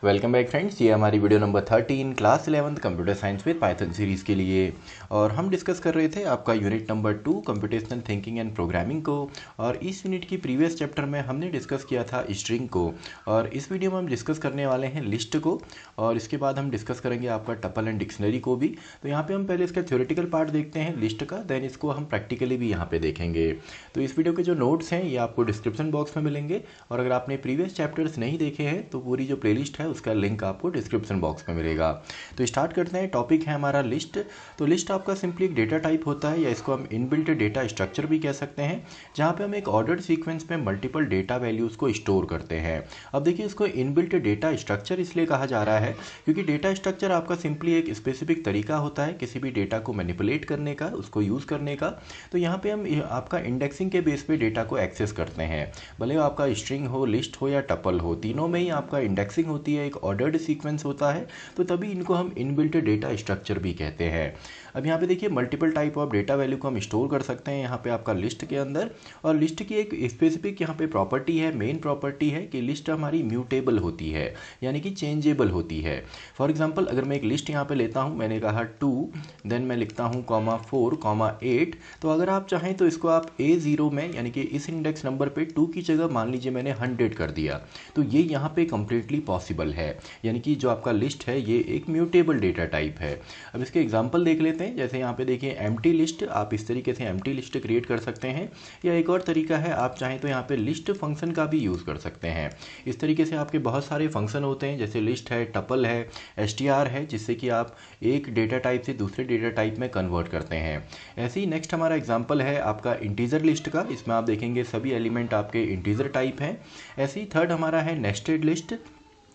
Welcome back friends, ये हमारी video number 13 class 11 computer science with Python series के लिए। और हम डिस्कस कर रहे थे आपका unit number 2 computational thinking and programming को। और इस यूनिट की प्रीवियस चैप्टर में हमने डिस्कस किया था स्ट्रिंग को, और इस वीडियो में हम डिस्कस करने वाले हैं लिस्ट को, और इसके बाद हम डिस्कस करेंगे आपका टपल एंड डिक्शनरी को भी। तो यहाँ पर हम पहले इसका थ्योरेटिकल पार्ट देखते हैं लिस्ट का, देन इसको हम प्रैक्टिकली भी यहाँ पर देखेंगे। तो इस वीडियो के जो नोट्स हैं ये आपको डिस्क्रिप्शन बॉक्स में मिलेंगे, और अगर आपने प्रीवियस चैप्टर्स नहीं देखे हैं तो पूरी जो प्लेलिस्ट है उसका लिंक आपको डिस्क्रिप्शन बॉक्स में मिलेगा। तो स्टार्ट करते हैं। टॉपिक है हमारा लिस्ट। तो लिस्ट आपका सिंपली एक डेटा टाइप होता है, या इसको हम इनबिल्ट डेटा स्ट्रक्चर भी कह सकते हैं, जहाँ पे हम एक ऑर्डर्ड सीक्वेंस में मल्टीपल डेटा वैल्यूज़ को स्टोर करते हैं। अब देखिए, इसको इनबिल्ट डेटा स्ट्रक्चर इसलिए कहा जा रहा है क्योंकि डेटा स्ट्रक्चर आपका सिंपली एक स्पेसिफिक तरीका होता है किसी भी डेटा को मैनिपुलेट करने का, उसको यूज़ करने का। तो यहाँ पे हम आपका इंडेक्सिंग के बेस पे डेटा को एक्सेस करते हैं, भले आपका स्ट्रिंग हो, लिस्ट हो या टपल हो, तीनों में ही आपका इंडेक्सिंग होती है, एक ऑर्डर्ड सीक्वेंस होता है। तो तभी इनको हम इनबिल्ट डेटा स्ट्रक्चर भी कहते हैं। अब यहाँ पे देखिए, multiple type of data value को हम स्टोर कर सकते हैं यहाँ पे आपका लिस्ट के अंदर। और लिस्ट की एक स्पेसिफिक यहाँ पे प्रॉपर्टी है, मेन प्रॉपर्टी है कि लिस्ट हमारी म्यूटेबल होती है, यानी कि चेंजेबल होती है। फॉर एग्जांपल, अगर मैं एक लिस्ट यहाँ पे लेता हूँ, मैंने कहा 2, देन मैं लिखता हूँ (4, 8), तो अगर आप चाहें तो इसको आप A0 में, यानी कि इस इंडेक्स नंबर पे 2 की जगह मान लीजिए मैंने 100 कर दिया, तो ये यहाँ पे कंप्लीटली पॉसिबल है। यानी कि जो आपका लिस्ट है ये एक म्यूटेबल डेटा टाइप है। अब इसके एग्जांपल देख लेते हैं। जैसे यहाँ पे देखिए एम्प्टी लिस्ट, आप इस तरीके से एम्प्टी लिस्ट क्रिएट कर सकते हैं, या एक और तरीका है, आप चाहें तो यहाँ पे लिस्ट फंक्शन का भी यूज़ कर सकते हैं। इस तरीके से आपके बहुत सारे फंक्शन होते हैं, जैसे लिस्ट है, टपल है, str है, जिससे कि आप एक डेटा टाइप से दूसरे डेटा टाइप में कन्वर्ट करते हैं। ऐसे ही नेक्स्ट हमारा एग्जाम्पल है आपका इंटीजर लिस्ट का। इसमें आप देखेंगे सभी एलिमेंट आपके इंटीजर टाइप हैं। ऐसे ही थर्ड हमारा है नेस्टेड लिस्ट।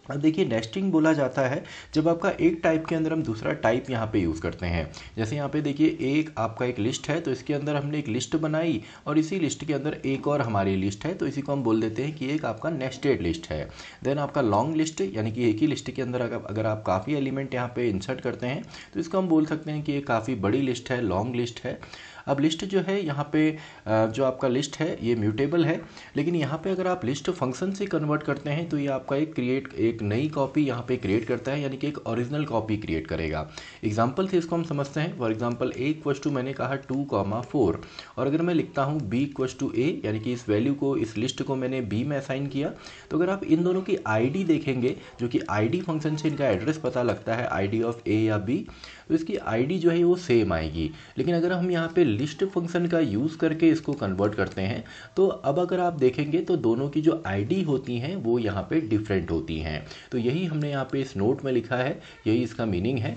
अब देखिए, नेस्टिंग बोला जाता है जब आपका एक टाइप के अंदर हम दूसरा टाइप यहाँ पे यूज़ करते हैं। जैसे यहाँ पे देखिए, एक आपका एक लिस्ट है, तो इसके अंदर हमने एक लिस्ट बनाई, और इसी लिस्ट के अंदर एक और हमारी लिस्ट है, तो इसी को हम बोल देते हैं कि एक आपका नेस्टेड लिस्ट है। देन आपका लॉन्ग लिस्ट, यानी कि एक ही लिस्ट के अंदर अगर आप काफ़ी एलिमेंट यहाँ पे इंसर्ट करते हैं तो इसको हम बोल सकते हैं कि ये काफ़ी बड़ी लिस्ट है, लॉन्ग लिस्ट है। अब लिस्ट जो है यहाँ पे जो आपका लिस्ट है ये म्यूटेबल है, लेकिन यहाँ पे अगर आप लिस्ट फंक्शन से कन्वर्ट करते हैं तो ये आपका एक नई कॉपी यहाँ पे क्रिएट करता है, यानी कि एक ओरिजिनल कॉपी क्रिएट करेगा। एग्जांपल से इसको हम समझते हैं। फॉर एग्जांपल, A मैंने कहा 2, 4, और अगर मैं लिखता हूँ B A, यानी कि इस वैल्यू को, इस लिस्ट को मैंने B में असाइन किया, तो अगर आप इन दोनों की ID देखेंगे, जो कि ID फंक्शन से इनका एड्रेस पता लगता है, ID ऑफ A या B, तो इसकी ID जो है वो सेम आएगी। लेकिन अगर हम यहाँ पे लिस्ट फंक्शन का यूज़ करके इसको कन्वर्ट करते हैं, तो अब अगर आप देखेंगे तो दोनों की जो ID होती हैं वो यहाँ पे डिफरेंट होती हैं। तो यही हमने यहाँ पे इस नोट में लिखा है, यही इसका मीनिंग है।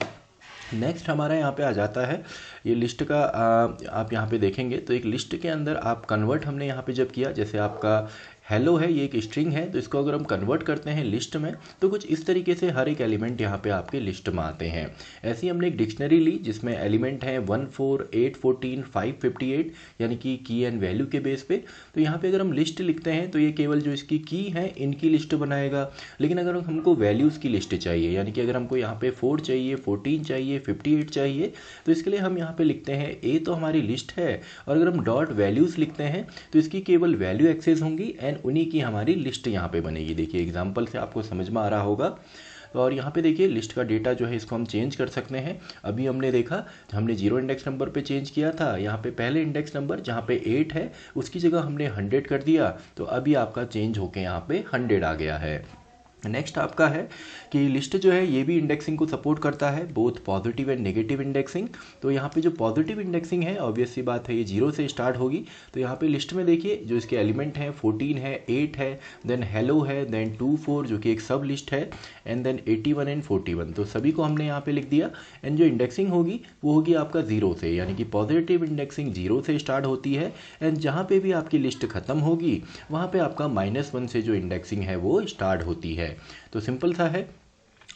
नेक्स्ट हमारा यहाँ पे आ जाता है ये लिस्ट का। आप यहाँ पे देखेंगे तो एक लिस्ट के अंदर आप कन्वर्ट हमने यहाँ पे जब किया, जैसे आपका हेलो है, ये एक स्ट्रिंग है, तो इसको अगर हम कन्वर्ट करते हैं लिस्ट में तो कुछ इस तरीके से हर एक एलिमेंट यहाँ पे आपके लिस्ट में आते हैं। ऐसे ही हमने एक डिक्शनरी ली जिसमें एलिमेंट हैं 1, 4, 8, 14, 5, 58, यानी कि की एंड वैल्यू के बेस पे। तो यहाँ पे अगर हम लिस्ट लिखते हैं तो ये केवल जो इसकी की है इनकी लिस्ट बनाएगा। लेकिन अगर हमको वैल्यूज़ की लिस्ट चाहिए, यानी कि अगर हमको यहाँ पे 4 चाहिए, 14 चाहिए, 58 चाहिए, तो इसके लिए हम यहाँ पे लिखते हैं ए तो हमारी लिस्ट है, और अगर हम डॉट वैल्यूज़ लिखते हैं तो इसकी केवल वैल्यू एक्सेस होंगी एंड उन्हीं की हमारी लिस्ट यहाँ पे बनेगी। देखिए एग्जांपल से आपको समझ में आ रहा होगा। और यहाँ पे देखिए लिस्ट का डेटा जो है इसको हम चेंज कर सकते हैं। अभी हमने देखा, हमने 0 इंडेक्स नंबर पे चेंज किया था, यहाँ पे पहले इंडेक्स नंबर जहाँ पे 8 है उसकी जगह हमने 100 कर दिया, तो अभी आपका चेंज होके यहाँ पे 100 आ गया है। नेक्स्ट आपका है कि लिस्ट जो है ये भी इंडेक्सिंग को सपोर्ट करता है, both positive and negative indexing. तो यहाँ पे जो पॉजिटिव इंडेक्सिंग है, ऑब्वियस सी बात है, ये 0 से स्टार्ट होगी। तो यहाँ पे लिस्ट में देखिए जो इसके एलिमेंट हैं 14 है, 8 है, देन हेलो है, देन 2, 4 जो कि एक सब लिस्ट है, एंड देन 81 एंड 41, तो सभी को हमने यहाँ पे लिख दिया। एंड जो इंडेक्सिंग होगी वो होगी आपका 0 से, यानी कि पॉजिटिव इंडेक्सिंग 0 से स्टार्ट होती है, एंड जहाँ पे भी आपकी लिस्ट खत्म होगी वहाँ पे आपका -1 से जो इंडेक्सिंग है वो स्टार्ट होती है। तो सिंपल सा है।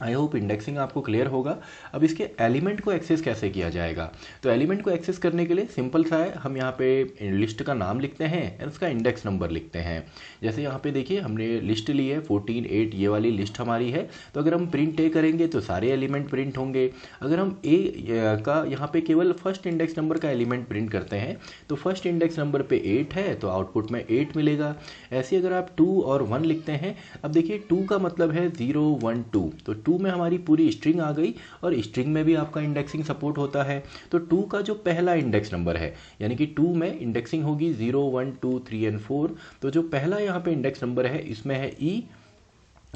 आई होप इंडेक्सिंग आपको क्लियर होगा। अब इसके एलिमेंट को एक्सेस कैसे किया जाएगा? तो एलिमेंट को एक्सेस करने के लिए सिंपल सा है, हम यहाँ पे लिस्ट का नाम लिखते हैं और उसका इंडेक्स नंबर लिखते हैं। जैसे यहाँ पे देखिए हमने लिस्ट ली है 14 8, ये वाली लिस्ट हमारी है। तो अगर हम प्रिंट ए करेंगे तो सारे एलिमेंट प्रिंट होंगे। अगर हम ए का यहाँ पे केवल फर्स्ट इंडेक्स नंबर का एलिमेंट प्रिंट करते हैं तो फर्स्ट इंडेक्स नंबर पे 8 है तो आउटपुट में 8 मिलेगा। ऐसे अगर आप 2 और 1 लिखते हैं, अब देखिए 2 का मतलब है 0 1 2, तो 2 में हमारी पूरी स्ट्रिंग आ गई और स्ट्रिंग में भी आपका इंडेक्सिंग सपोर्ट होता है। तो 2 का जो पहला इंडेक्स नंबर है, यानी कि 2 में इंडेक्सिंग होगी 0 1 2 3 एंड 4। तो जो पहला यहाँ पे इंडेक्स नंबर है इसमें है ई,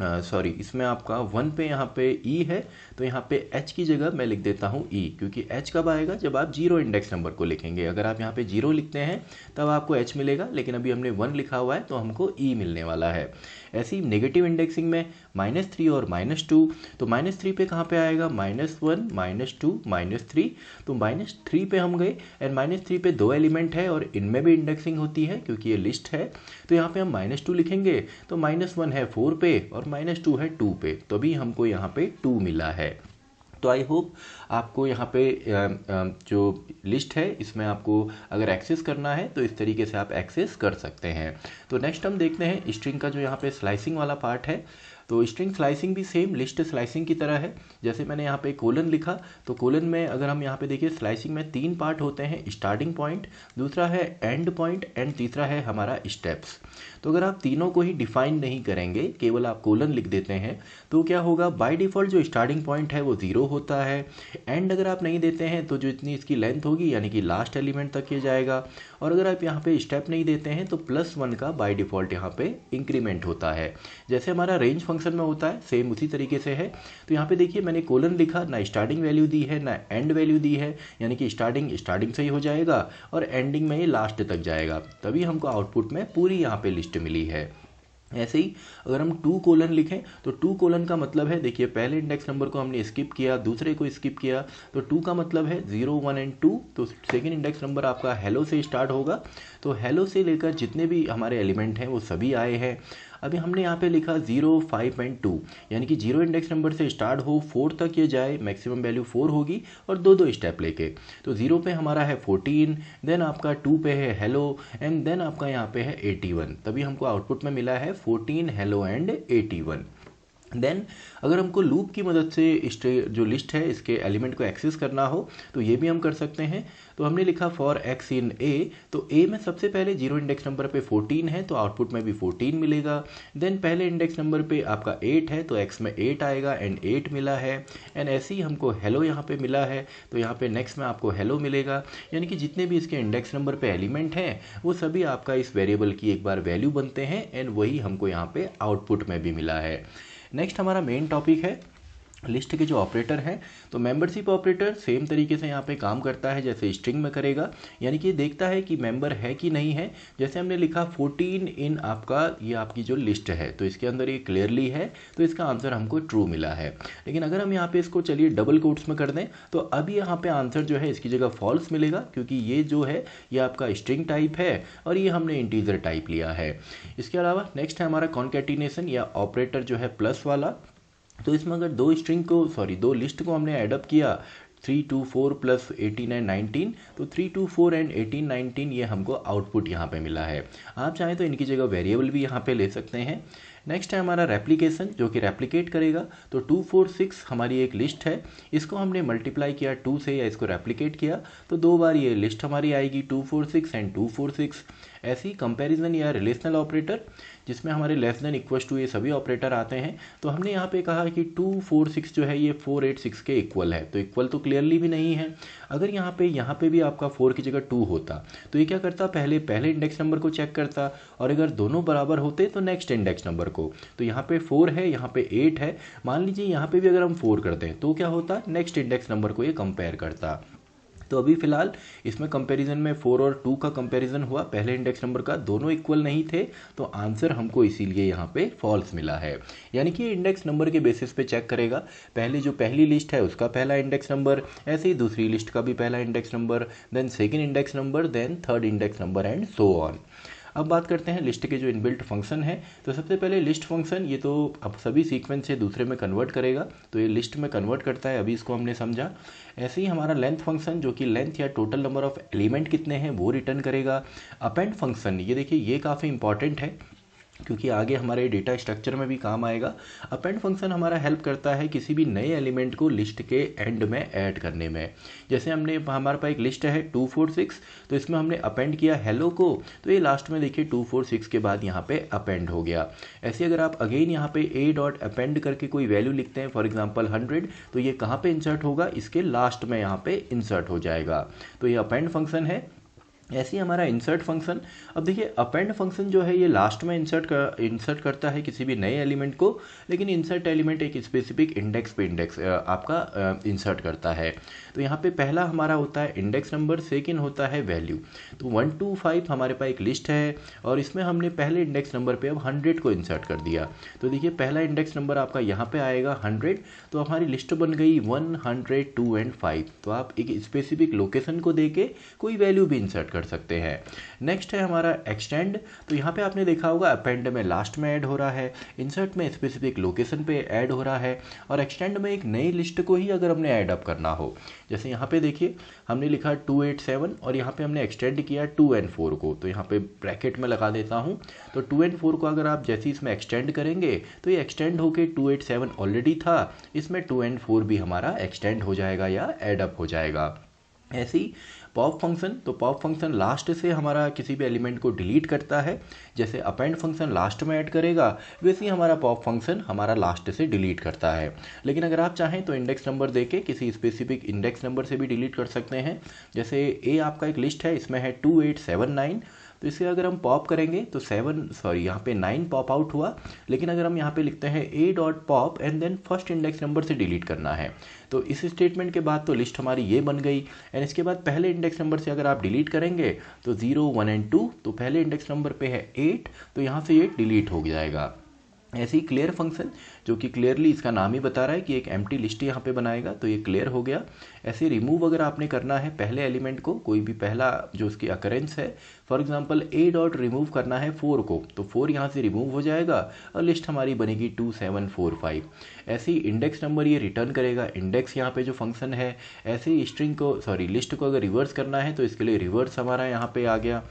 सॉरी इसमें आपका 1 पे यहाँ पे ई है, तो यहाँ पे एच की जगह मैं लिख देता हूँ ई, क्योंकि एच कब आएगा? जब आप 0 इंडेक्स नंबर को लिखेंगे। अगर आप यहाँ पे 0 लिखते हैं तब आपको एच मिलेगा, लेकिन अभी हमने 1 लिखा हुआ है तो हमको ई मिलने वाला है। ऐसी नेगेटिव इंडेक्सिंग में -3 और -2, तो -3 पे कहाँ पे आएगा? -1 -2 -3, तो -3 पे हम गए एंड -3 पे 2 एलिमेंट है और इनमें भी इंडेक्सिंग होती है क्योंकि ये लिस्ट है। तो यहाँ पे हम -2 लिखेंगे तो -1 है 4 पे और -2 है 2 पे, तो अभी हमको यहाँ पे 2 मिला है। तो आई होप आपको यहाँ पे जो लिस्ट है इसमें आपको अगर एक्सेस करना है तो इस तरीके से आप एक्सेस कर सकते हैं। तो नेक्स्ट हम देखते हैं स्ट्रिंग का जो यहाँ पे स्लाइसिंग वाला पार्ट है। तो स्ट्रिंग स्लाइसिंग भी सेम लिस्ट स्लाइसिंग की तरह है। जैसे मैंने यहाँ पे कोलन लिखा, तो कोलन में अगर हम यहाँ पे देखिए स्लाइसिंग में 3 पार्ट होते हैं, स्टार्टिंग पॉइंट, दूसरा है एंड पॉइंट एंड तीसरा है हमारा स्टेप्स। तो अगर आप तीनों को ही डिफाइन नहीं करेंगे, केवल आप कोलन लिख देते हैं, तो क्या होगा? बाय डिफ़ॉल्ट जो स्टार्टिंग पॉइंट है वो 0 होता है। एंड अगर आप नहीं देते हैं तो जो इतनी इसकी लेंथ होगी यानी कि लास्ट एलिमेंट तक ये जाएगा। और अगर आप यहाँ पे स्टेप नहीं देते हैं तो +1 का बाय डिफ़ॉल्ट यहाँ पे इंक्रीमेंट होता है। जैसे हमारा रेंज फंक्शन में होता है सेम उसी तरीके से है। तो यहाँ पे देखिए मैंने कोलन लिखा, ना स्टार्टिंग वैल्यू दी है ना एंड वैल्यू दी है, यानी कि स्टार्टिंग से ही हो जाएगा और एंडिंग में ये लास्ट तक जाएगा, तभी हमको आउटपुट में पूरी यहाँ पे लिस्ट मिली है। ऐसे ही अगर हम 2 कोलन लिखें तो 2 कोलन का मतलब है, देखिए पहले इंडेक्स नंबर को हमने स्किप किया, दूसरे को स्किप किया, तो 2 का मतलब है 0 1 एंड 2। तो सेकेंड इंडेक्स नंबर आपका हेलो से स्टार्ट होगा, तो हेलो से लेकर जितने भी हमारे एलिमेंट हैं वो सभी आए हैं। अभी हमने यहाँ पे लिखा 0 5 एंड 2, यानी कि 0 इंडेक्स नंबर से स्टार्ट हो 4 तक ये जाए, मैक्सिमम वैल्यू 4 होगी और 2 स्टेप लेके। तो 0 पे हमारा है 14, देन आपका 2 पे है हेलो एंड देन आपका यहाँ पे है 81, तभी हमको आउटपुट में मिला है 14 हेलो एंड 81। देन अगर हमको लूप की मदद से जो लिस्ट है इसके एलिमेंट को एक्सेस करना हो तो ये भी हम कर सकते हैं। तो हमने लिखा फॉर x इन a, तो a में सबसे पहले 0 इंडेक्स नंबर पे 14 है तो आउटपुट में भी 14 मिलेगा। देन पहले इंडेक्स नंबर पे आपका 8 है तो x में 8 आएगा एंड 8 मिला है। एंड ऐसे ही हमको हेलो यहाँ पे मिला है तो यहाँ पे नेक्स्ट में आपको हेलो मिलेगा, यानी कि जितने भी इसके इंडेक्स नंबर पे एलिमेंट हैं वो सभी आपका इस वेरिएबल की एक बार वैल्यू बनते हैं एंड वही हमको यहाँ पे आउटपुट में भी मिला है। नेक्स्ट हमारा मेन टॉपिक है लिस्ट के जो ऑपरेटर हैं। तो मेंबरशिप ऑपरेटर सेम तरीके से यहाँ पे काम करता है जैसे स्ट्रिंग में करेगा, यानी कि देखता है कि मेंबर है कि नहीं है। जैसे हमने लिखा 14 इन आपका ये आपकी जो लिस्ट है तो इसके अंदर ये क्लियरली है, तो इसका आंसर हमको ट्रू मिला है। लेकिन अगर हम यहाँ पे इसको चलिए डबल कोट्स में कर दें तो अभी यहाँ पे आंसर जो है इसकी जगह फॉल्स मिलेगा, क्योंकि ये जो है ये आपका स्ट्रिंग टाइप है और ये हमने इंटीजर टाइप लिया है। इसके अलावा नेक्स्ट है हमारा कॉन्कैटिनेशन या ऑपरेटर जो है प्लस वाला। तो इसमें अगर दो लिस्ट को हमने एडअप किया 3 2 4 प्लस 18 एंड 19, तो 3 2 4 एंड 18 19 ये हमको आउटपुट यहाँ पे मिला है। आप चाहें तो इनकी जगह वेरिएबल भी यहाँ पे ले सकते हैं। नेक्स्ट है हमारा रेप्लिकेशन जो कि रेप्लिकेट करेगा। तो 2 4 6 हमारी एक लिस्ट है, इसको हमने मल्टीप्लाई किया 2 से या इसको रेप्लिकेट किया तो 2 बार ये लिस्ट हमारी आएगी 2 4 6 एंड 2 4 6। ऐसी कंपैरिजन या रिलेशनल ऑपरेटर जिसमें हमारे लेस देन इक्वल टू ये सभी ऑपरेटर आते हैं। तो हमने यहाँ पे कहा कि 2 4 6 जो है ये 4 8 6 के इक्वल है, तो इक्वल तो क्लियरली भी नहीं है। अगर यहाँ पे भी आपका 4 की जगह 2 होता तो ये क्या करता, पहले इंडेक्स नंबर को चेक करता और अगर दोनों बराबर होते तो नेक्स्ट इंडेक्स नंबर को। तो यहाँ पे 4 है, यहाँ पे 8 है, मान लीजिए यहाँ पे भी अगर हम 4 कर दें तो क्या होता, नेक्स्ट इंडेक्स नंबर को ये कंपेयर करता। तो अभी फिलहाल इसमें कंपैरिजन में 4 और 2 का कंपैरिजन हुआ, पहले इंडेक्स नंबर का, दोनों इक्वल नहीं थे तो आंसर हमको इसीलिए यहाँ पे फॉल्स मिला है। यानी कि इंडेक्स नंबर के बेसिस पे चेक करेगा, पहले जो पहली लिस्ट है उसका पहला इंडेक्स नंबर, ऐसे ही दूसरी लिस्ट का भी पहला index number, then second index number, then third index number and so on. अब बात करते हैं लिस्ट के जो इनबिल्ट फंक्शन है। तो सबसे पहले लिस्ट फंक्शन ये तो अब सभी सीक्वेंस से दूसरे में कन्वर्ट करेगा, तो ये लिस्ट में कन्वर्ट करता है, अभी इसको हमने समझा। ऐसे ही हमारा लेंथ फंक्शन जो कि लेंथ या टोटल नंबर ऑफ एलिमेंट कितने हैं वो रिटर्न करेगा। अपेंड फंक्शन ये देखिए ये काफ़ी इंपॉर्टेंट है क्योंकि आगे हमारे डेटा स्ट्रक्चर में भी काम आएगा। अपेंड फंक्शन हमारा हेल्प करता है किसी भी नए एलिमेंट को लिस्ट के एंड में ऐड करने में। जैसे हमारे पास एक लिस्ट है 246, तो इसमें हमने अपेंड किया हेलो को, तो ये लास्ट में देखिए 246 के बाद यहाँ पे अपेंड हो गया। ऐसे अगर आप अगेन यहाँ पे a डॉट अपेंड करके कोई वैल्यू लिखते हैं, फॉर एग्जाम्पल 100, तो ये कहाँ पे इंसर्ट होगा, इसके लास्ट में यहाँ पे इंसर्ट हो जाएगा। तो ये अपेंड फंक्शन है। ऐसे ही हमारा इंसर्ट फंक्शन, अब देखिए अपेंड फंक्शन जो है ये लास्ट में इंसर्ट करता है किसी भी नए एलिमेंट को, लेकिन इंसर्ट एलिमेंट एक स्पेसिफिक इंडेक्स पे आपका इंसर्ट करता है। तो यहाँ पे पहला हमारा होता है इंडेक्स नंबर, सेकंड होता है वैल्यू। तो 1 to 5 हमारे पास एक लिस्ट है और इसमें हमने पहले इंडेक्स नंबर पे अब 100 को इंसर्ट कर दिया। तो देखिए पहला इंडेक्स नंबर आपका यहाँ पे आएगा 100, तो हमारी लिस्ट बन गई 1, 100, 2 एंड 5। तो आप एक स्पेसिफिक लोकेशन को देके कोई वैल्यू भी इंसर्ट कर सकते हैं। नेक्स्ट है हमारा एक्सटेंड। तो यहाँ पे आपने देखा होगा अपेंड में लास्ट में ऐड हो रहा है, इंसर्ट में स्पेसिफिक लोकेशन पे ऐड हो रहा है, और एक्सटेंड में एक नई लिस्ट को ही अगर हमने ऐड अप करना हो, जैसे यहाँ पे देखिए हमने लिखा 287 और यहाँ पे हमने एक्सटेंड किया 2 and 4 को, तो यहाँ पे ब्रैकेट में लगा देता हूँ। तो 2 and 4 को अगर आप जैसे इसमें एक्सटेंड करेंगे तो ये एक्सटेंड होके 287 ऑलरेडी था, इसमें 2 and 4 भी हमारा एक्सटेंड हो जाएगा या एड अप हो जाएगा। ऐसे ही पॉप फंक्शन, तो पॉप फंक्शन लास्ट से हमारा किसी भी एलिमेंट को डिलीट करता है। जैसे अपेंड फंक्शन लास्ट में ऐड करेगा, वैसे ही हमारा पॉप फंक्शन हमारा लास्ट से डिलीट करता है। लेकिन अगर आप चाहें तो इंडेक्स नंबर देके किसी स्पेसिफिक इंडेक्स नंबर से भी डिलीट कर सकते हैं। जैसे ए आपका एक लिस्ट है, इसमें है 2879, तो इसे अगर हम पॉप करेंगे तो यहाँ पे 9 पॉप आउट हुआ। लेकिन अगर हम यहाँ पे लिखते हैं a dot pop and then first index number से डिलीट करना है, तो इस स्टेटमेंट के बाद तो लिस्ट हमारी ये बन गई। एंड इसके बाद पहले इंडेक्स नंबर से अगर आप डिलीट करेंगे तो 0, 1 एंड 2, तो पहले इंडेक्स नंबर पे है 8, तो यहाँ से ये डिलीट हो जाएगा। ऐसे ही क्लियर फंक्शन जो कि क्लियरली इसका नाम ही बता रहा है कि एक एम्प्टी लिस्ट यहाँ पे बनाएगा, तो ये क्लियर हो गया। ऐसे रिमूव अगर आपने करना है पहले एलिमेंट को, कोई भी पहला जो उसकी अकरेंस है, for example a dot remove करना है 4 को, तो 4 यहाँ से रिमूव हो जाएगा और लिस्ट हमारी बनेगी 2745। ऐसे ही इंडेक्स नंबर ये रिटर्न करेगा, इंडेक्स यहाँ पे जो फंक्शन है। ऐसे ही लिस्ट को अगर रिवर्स करना है तो इसके लिए रिवर्स हमारा यहाँ पे आ गया।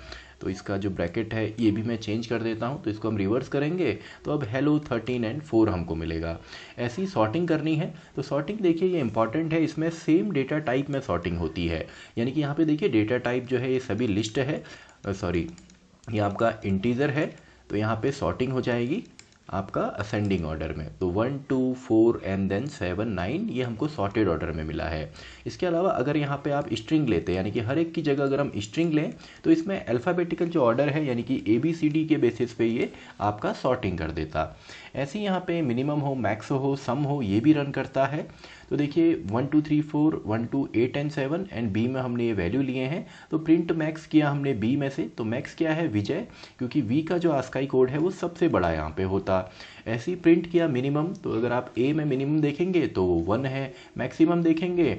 तो इसका जो ब्रैकेट है ये भी मैं चेंज कर देता हूँ, तो इसको हम रिवर्स करेंगे तो अब हेलो 13 and 4 हमको मिलेगा। ऐसी सॉर्टिंग करनी है, तो सॉर्टिंग देखिए ये इंपॉर्टेंट है, इसमें सेम डेटा टाइप में सॉर्टिंग होती है। यानी कि यहाँ पे देखिए डेटा टाइप जो है ये सभी लिस्ट है, ये आपका इंटीजर है, तो यहाँ पे सॉर्टिंग हो जाएगी आपका असेंडिंग ऑर्डर में। तो 1, 2, 4 एंड देन 7, 9 ये हमको सॉर्टेड ऑर्डर में मिला है। इसके अलावा अगर यहाँ पे आप स्ट्रिंग लेते हैं, यानी कि हर एक की जगह अगर हम स्ट्रिंग लें तो इसमें अल्फ़ाबेटिकल जो ऑर्डर है यानी कि ABCD के बेसिस पे ये आपका सॉर्टिंग कर देता। ऐसे ही यहाँ पे मिनिमम हो, मैक्स हो, सम हो, ये भी रन करता है। तो देखिए 1, 2, 3, 4, 1, 2, 8 एंड 7 एंड बी में हमने ये वैल्यू लिए हैं, तो प्रिंट मैक्स किया हमने बी में से। तो मैक्स क्या है, विजय, क्योंकि वी का जो आस्काई कोड है वो सबसे बड़ा यहाँ पे होता। ऐसे ही प्रिंट किया मिनिमम, तो अगर आप ए में मिनिमम देखेंगे तो 1 है, मैक्सिमम देखेंगे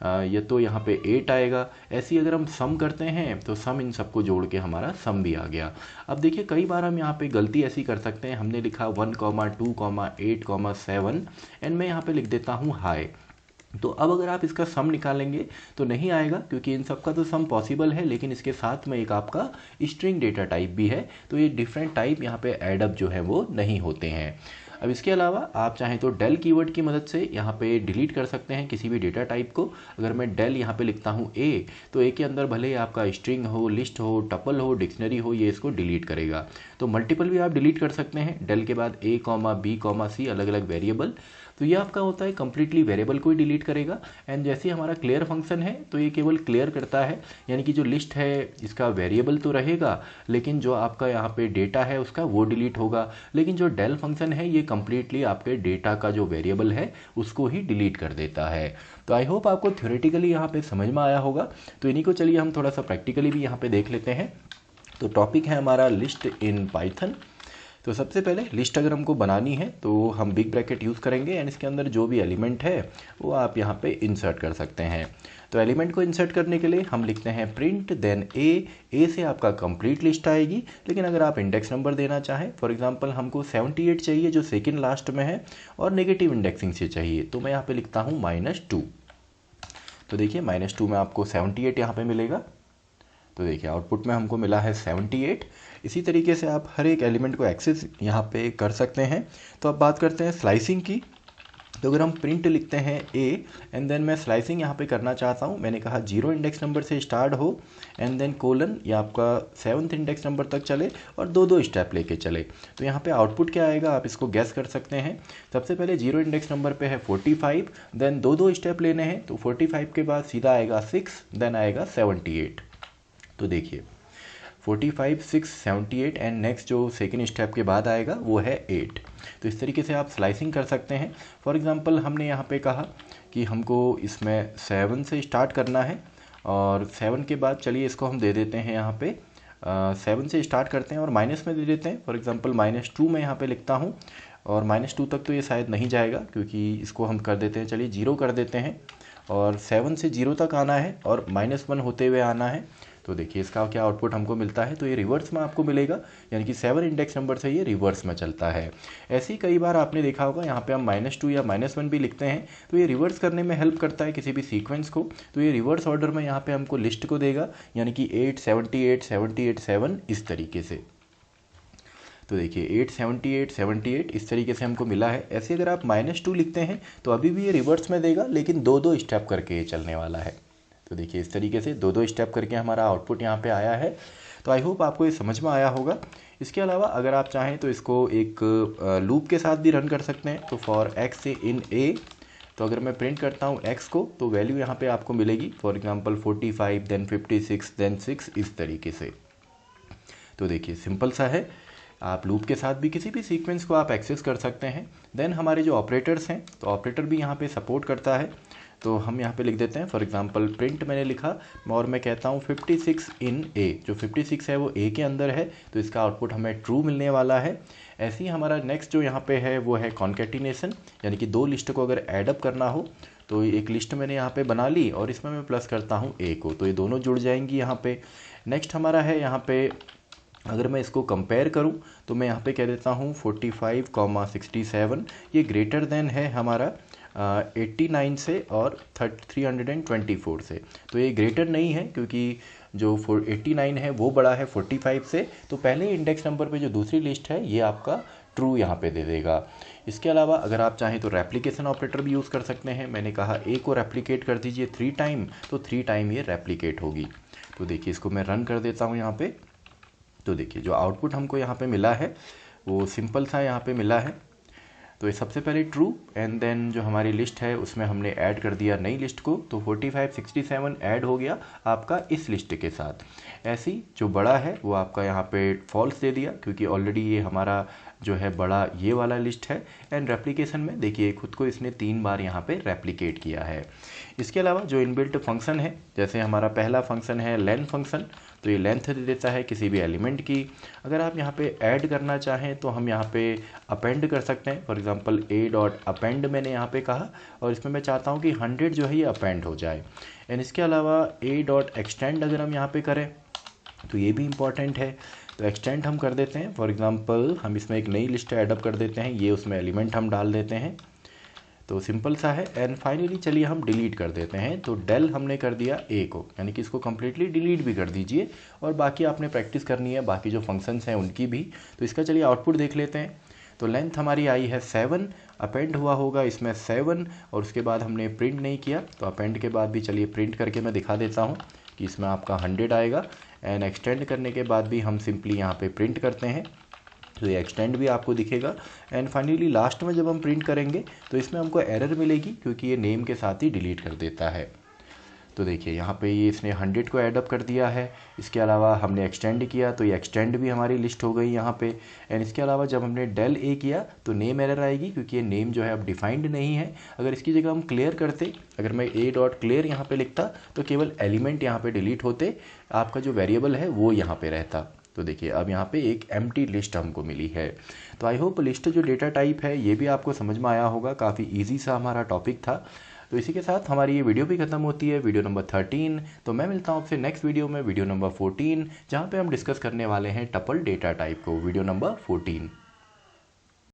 ये तो यहाँ पे 8 आएगा। ऐसे ही अगर हम सम करते हैं तो सम इन सबको जोड़ के हमारा सम भी आ गया। अब देखिए कई बार हम यहाँ पे गलती ऐसी कर सकते हैं, हमने लिखा 1, 2, 8, 7 एंड मैं यहाँ पे लिख देता हूँ हाई। तो अब अगर आप इसका सम निकालेंगे तो नहीं आएगा, क्योंकि इन सब का तो सम पॉसिबल है, लेकिन इसके साथ में एक आपका स्ट्रिंग डेटा टाइप भी है, तो ये डिफरेंट टाइप यहाँ पे एडअप जो है वो नहीं होते हैं। अब इसके अलावा आप चाहें तो डेल कीवर्ड की मदद से यहाँ पे डिलीट कर सकते हैं किसी भी डेटा टाइप को। अगर मैं डेल यहाँ पे लिखता हूँ ए, तो ए के अंदर भले ही आपका स्ट्रिंग हो, लिस्ट हो, टपल हो, डिक्शनरी हो, ये इसको डिलीट करेगा। तो मल्टीपल भी आप डिलीट कर सकते हैं, डेल के बाद A, B, C अलग अलग वेरिएबल, तो ये आपका होता है कंप्लीटली वेरिएबल को ही डिलीट करेगा। एंड जैसे हमारा क्लियर फंक्शन है तो ये केवल क्लियर करता है, यानी कि जो लिस्ट है इसका वेरिएबल तो रहेगा, लेकिन जो आपका यहाँ पे डेटा है उसका वो डिलीट होगा। लेकिन जो डेल फंक्शन है ये कंप्लीटली आपके डेटा का जो वेरिएबल है उसको ही डिलीट कर देता है। तो आई होप आपको थ्योरेटिकली यहाँ पे समझ में आया होगा। तो इन्हीं को चलिए हम थोड़ा सा प्रैक्टिकली भी यहाँ पे देख लेते हैं। तो टॉपिक है हमारा लिस्ट इन पाइथन। तो सबसे पहले लिस्ट अगर हमको बनानी है तो हम बिग ब्रैकेट यूज़ करेंगे एंड इसके अंदर जो भी एलिमेंट है वो आप यहाँ पे इंसर्ट कर सकते हैं। तो एलिमेंट को इंसर्ट करने के लिए हम लिखते हैं प्रिंट देन ए से आपका कंप्लीट लिस्ट आएगी। लेकिन अगर आप इंडेक्स नंबर देना चाहें, फॉर एग्जांपल हमको 78 चाहिए जो सेकंड लास्ट में है और नेगेटिव इंडेक्सिंग से चाहिए, तो मैं यहाँ पे लिखता हूँ -2। तो देखिए -2 में आपको 78 यहाँ पे मिलेगा। तो देखिए आउटपुट में हमको मिला है 78। इसी तरीके से आप हर एक एलिमेंट को एक्सेस यहाँ पे कर सकते हैं। तो अब बात करते हैं स्लाइसिंग की। तो अगर हम प्रिंट लिखते हैं ए एंड देन मैं स्लाइसिंग यहाँ पे करना चाहता हूँ, मैंने कहा 0 इंडेक्स नंबर से स्टार्ट हो एंड देन कोलन या आपका 7th इंडेक्स नंबर तक चले और 2-2 स्टेप लेके चले। तो यहाँ पे आउटपुट क्या आएगा आप इसको गैस कर सकते हैं। सबसे पहले 0 इंडेक्स नंबर पे है 45, देन 2-2 स्टेप लेने हैं, तो 45 के बाद सीधा आएगा 6, देन आएगा 78। तो देखिए 45, 6, 78 एंड नेक्स्ट जो सेकेंड स्टेप के बाद आएगा वो है 8। तो इस तरीके से आप स्लाइसिंग कर सकते हैं। फॉर एग्जांपल हमने यहाँ पे कहा कि हमको इसमें 7 से स्टार्ट करना है और 7 के बाद चलिए इसको हम दे देते हैं यहाँ पे 7 से स्टार्ट करते हैं और माइनस में दे देते हैं। फॉर एग्जांपल -2 मैं यहाँ पे लिखता हूँ और -2 तक तो ये शायद नहीं जाएगा क्योंकि इसको हम कर देते हैं, चलिए 0 कर देते हैं और 7 से 0 तक आना है और -1 होते हुए आना है। तो देखिए इसका क्या आउटपुट हमको मिलता है, तो ये रिवर्स में आपको मिलेगा, यानी कि 7 इंडेक्स नंबर से ये रिवर्स में चलता है। ऐसे ही कई बार आपने देखा होगा यहाँ पे हम -2 या -1 भी लिखते हैं, तो ये रिवर्स करने में हेल्प करता है किसी भी सीक्वेंस को। तो ये रिवर्स ऑर्डर में यहाँ पे हमको लिस्ट को देगा, यानी कि 8, 78, 78, 7 इस तरीके से। तो देखिए 8, 78, 78 इस तरीके से हमको मिला है। ऐसे अगर आप -2 लिखते हैं तो अभी भी ये रिवर्स में देगा, लेकिन 2-2 स्टेप करके ये चलने वाला है। तो देखिए इस तरीके से 2-2 स्टेप करके हमारा आउटपुट यहाँ पे आया है। तो आई होप आपको ये समझ में आया होगा। इसके अलावा अगर आप चाहें तो इसको एक लूप के साथ भी रन कर सकते हैं। तो फॉर x इन a, तो अगर मैं प्रिंट करता हूँ x को तो वैल्यू यहाँ पे आपको मिलेगी, फॉर एग्जांपल 45, देन 56, देन 6 इस तरीके से। तो देखिए सिंपल सा है, आप लूप के साथ भी किसी भी सीक्वेंस को आप एक्सेस कर सकते हैं। देन हमारे जो ऑपरेटर्स हैं, तो ऑपरेटर भी यहाँ पे सपोर्ट करता है। तो हम यहाँ पे लिख देते हैं, फॉर एग्जांपल प्रिंट मैंने लिखा और मैं कहता हूँ 56 इन a, जो 56 है वो a के अंदर है, तो इसका आउटपुट हमें ट्रू मिलने वाला है। ऐसे ही हमारा नेक्स्ट जो यहाँ पे है वो है कॉन्केटिनेशन, यानी कि 2 लिस्ट को अगर एडअप करना हो तो एक लिस्ट मैंने यहाँ पे बना ली और इसमें मैं प्लस करता हूँ a को, तो ये दोनों जुड़ जाएंगी यहाँ पे। नेक्स्ट हमारा है यहाँ पे, अगर मैं इसको कंपेयर करूं तो मैं यहाँ पे कह देता हूँ 45, 67 ये ग्रेटर देन है हमारा 89 से और 324 से। तो ये ग्रेटर नहीं है क्योंकि जो 89 है वो बड़ा है 45 से, तो पहले इंडेक्स नंबर पे जो दूसरी लिस्ट है ये आपका ट्रू यहाँ पे दे देगा। इसके अलावा अगर आप चाहें तो रेप्लिकेशन ऑपरेटर भी यूज़ कर सकते हैं। मैंने कहा ए को रेप्लिकेट कर दीजिए 3 टाइम, तो 3 टाइम ये रेप्लिकेट होगी। तो देखिए इसको मैं रन कर देता हूँ यहाँ पे। तो देखिए जो आउटपुट हमको यहाँ पे मिला है वो सिंपल सा यहाँ पे मिला है। तो ये सबसे पहले ट्रू एंड देन जो हमारी लिस्ट है उसमें हमने ऐड कर दिया नई लिस्ट को, तो 45, 67 ऐड हो गया आपका इस लिस्ट के साथ। ऐसी जो बड़ा है वो आपका यहाँ पे फॉल्स दे दिया क्योंकि ऑलरेडी ये हमारा जो है बड़ा ये वाला लिस्ट है। एंड रेप्लिकेशन में देखिए खुद को इसने 3 बार यहाँ पे रेप्लिकेट किया है। इसके अलावा जो इनबिल्ट फंक्शन है, जैसे हमारा पहला फंक्शन है लेंथ फंक्शन, तो ये लेंथ दे देता है किसी भी एलिमेंट की। अगर आप यहाँ पे ऐड करना चाहें तो हम यहाँ पे अपेंड कर सकते हैं। फॉर एग्जांपल a.append मैंने यहाँ पे कहा और इसमें मैं चाहता हूँ कि 100 जो है ये अपेंड हो जाए। एंड इसके अलावा a.extend अगर हम यहाँ पे करें तो ये भी इम्पॉर्टेंट है, तो एक्सटेंड हम कर देते हैं। फॉर एग्जांपल हम इसमें एक नई लिस्ट ऐडअप कर देते हैं, ये उसमें एलिमेंट हम डाल देते हैं। तो सिंपल सा है। एंड फाइनली चलिए हम डिलीट कर देते हैं। तो डेल हमने कर दिया ए को, यानी कि इसको कम्प्लीटली डिलीट भी कर दीजिए और बाकी आपने प्रैक्टिस करनी है बाकी जो फंक्शंस हैं उनकी भी। तो इसका चलिए आउटपुट देख लेते हैं। तो लेंथ हमारी आई है 7, अपेंड हुआ होगा इसमें 7 और उसके बाद हमने प्रिंट नहीं किया, तो अपेंड के बाद भी चलिए प्रिंट करके मैं दिखा देता हूँ कि इसमें आपका 100 आएगा। एंड एक्सटेंड करने के बाद भी हम सिंपली यहाँ पे प्रिंट करते हैं, तो ये एक्सटेंड भी आपको दिखेगा। एंड फाइनली लास्ट में जब हम प्रिंट करेंगे तो इसमें हमको एरर मिलेगी क्योंकि ये नेम के साथ ही डिलीट कर देता है। तो देखिए यहाँ पे ये इसने 100 को ऐडअप कर दिया है। इसके अलावा हमने एक्सटेंड किया तो ये एक्सटेंड भी हमारी लिस्ट हो गई यहाँ पे। एंड इसके अलावा जब हमने डेल ए किया तो नेम एरर आएगी क्योंकि ये नेम जो है अब डिफाइंड नहीं है। अगर इसकी जगह हम क्लियर करते, अगर मैं a.clear यहाँ पे लिखता तो केवल एलिमेंट यहाँ पे डिलीट होते, आपका जो वेरिएबल है वो यहाँ पे रहता। तो देखिए अब यहाँ पे एक एम्प्टी लिस्ट हमको मिली है। तो आई होप लिस्ट जो डेटा टाइप है ये भी आपको समझ में आया होगा, काफ़ी ईजी सा हमारा टॉपिक था। तो इसी के साथ हमारी ये वीडियो भी खत्म होती है, वीडियो नंबर 13। तो मैं मिलता हूँ आपसे नेक्स्ट वीडियो में, वीडियो नंबर 14, जहाँ पे हम डिस्कस करने वाले हैं टपल डेटा टाइप को, वीडियो नंबर 14।